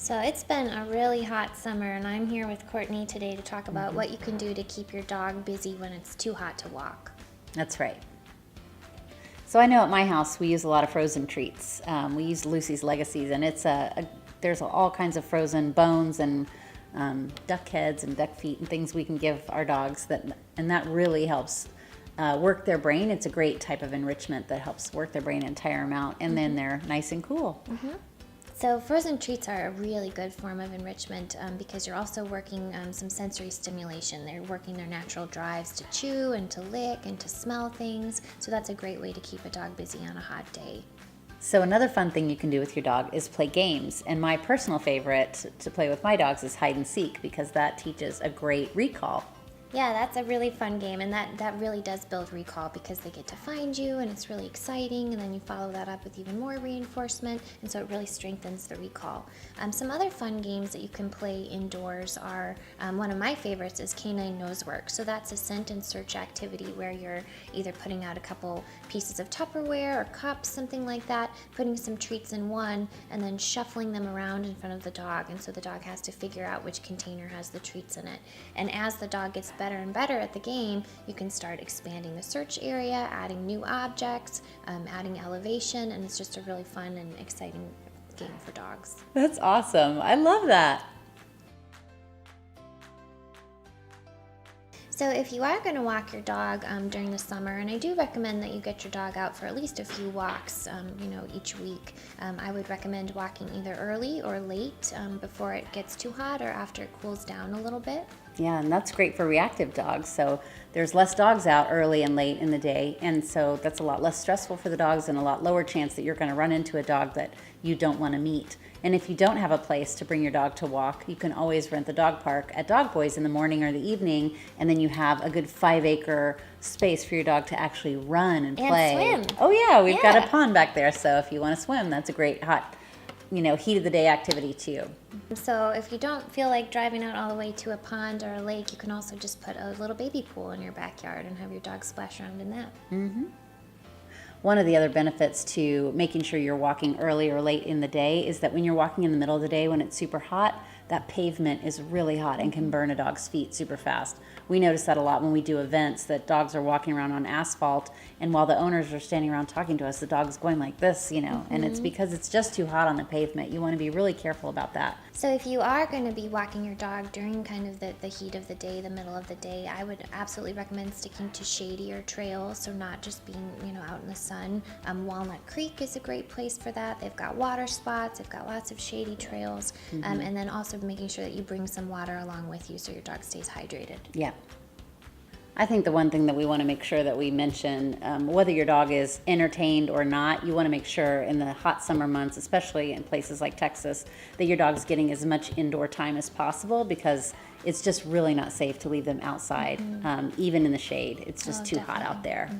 So it's been a really hot summer, and I'm here with Courtney today to talk about what you can do to keep your dog busy when it's too hot to walk. That's right. So I know at my house we use a lot of frozen treats. We use Lucie's Legacies, and there's all kinds of frozen bones and duck heads and duck feet and things we can give our dogs, and that really helps work their brain. It's a great type of enrichment that helps work their brain and tire them out, and then they're nice and cool. So frozen treats are a really good form of enrichment because you're also working some sensory stimulation. They're working their natural drives to chew and to lick and to smell things. So that's a great way to keep a dog busy on a hot day. So another fun thing you can do with your dog is play games. And my personal favorite to play with my dogs is hide and seek, because that teaches a great recall. Yeah, that's a really fun game, and that really does build recall because they get to find you, and it's really exciting, and then you follow that up with even more reinforcement, and so it really strengthens the recall. Some other fun games that you can play indoors are, one of my favorites is Canine Nosework. So that's a scent and search activity where you're either putting out a couple pieces of Tupperware or cups, something like that, putting some treats in one, and then shuffling them around in front of the dog, and so the dog has to figure out which container has the treats in it. And as the dog gets better and better at the game, you can start expanding the search area, adding new objects, adding elevation, and it's just a really fun and exciting game for dogs. That's awesome. I love that. So if you are going to walk your dog during the summer, and I do recommend that you get your dog out for at least a few walks, each week. I would recommend walking either early or late before it gets too hot or after it cools down a little bit. Yeah, and that's great for reactive dogs. So there's less dogs out early and late in the day, and so that's a lot less stressful for the dogs and a lot lower chance that you're going to run into a dog that you don't want to meet. And if you don't have a place to bring your dog to walk, you can always rent the dog park at Dog Boys in the morning or the evening, and then you have a good 5-acre space for your dog to actually run and play. And swim. Oh yeah, we've got a pond back there, so if you want to swim, that's a great hot, heat of the day activity too. So if you don't feel like driving out all the way to a pond or a lake, you can also just put a little baby pool in your backyard and have your dog splash around in that. One of the other benefits to making sure you're walking early or late in the day is that when you're walking in the middle of the day when it's super hot, that pavement is really hot and can burn a dog's feet super fast. We notice that a lot when we do events, that dogs are walking around on asphalt, and while the owners are standing around talking to us, the dog's going like this, and it's because it's just too hot on the pavement. You want to be really careful about that. So if you are going to be walking your dog during kind of the heat of the day, the middle of the day, I would absolutely recommend sticking to shadier trails, so not just being, out in the sun. Walnut Creek is a great place for that. They've got water spots, they've got lots of shady trails, and then also making sure that you bring some water along with you so your dog stays hydrated. Yeah. I think the one thing that we want to make sure that we mention, whether your dog is entertained or not, you want to make sure in the hot summer months, especially in places like Texas, that your dog's getting as much indoor time as possible, because it's just really not safe to leave them outside, even in the shade. It's just too hot out there.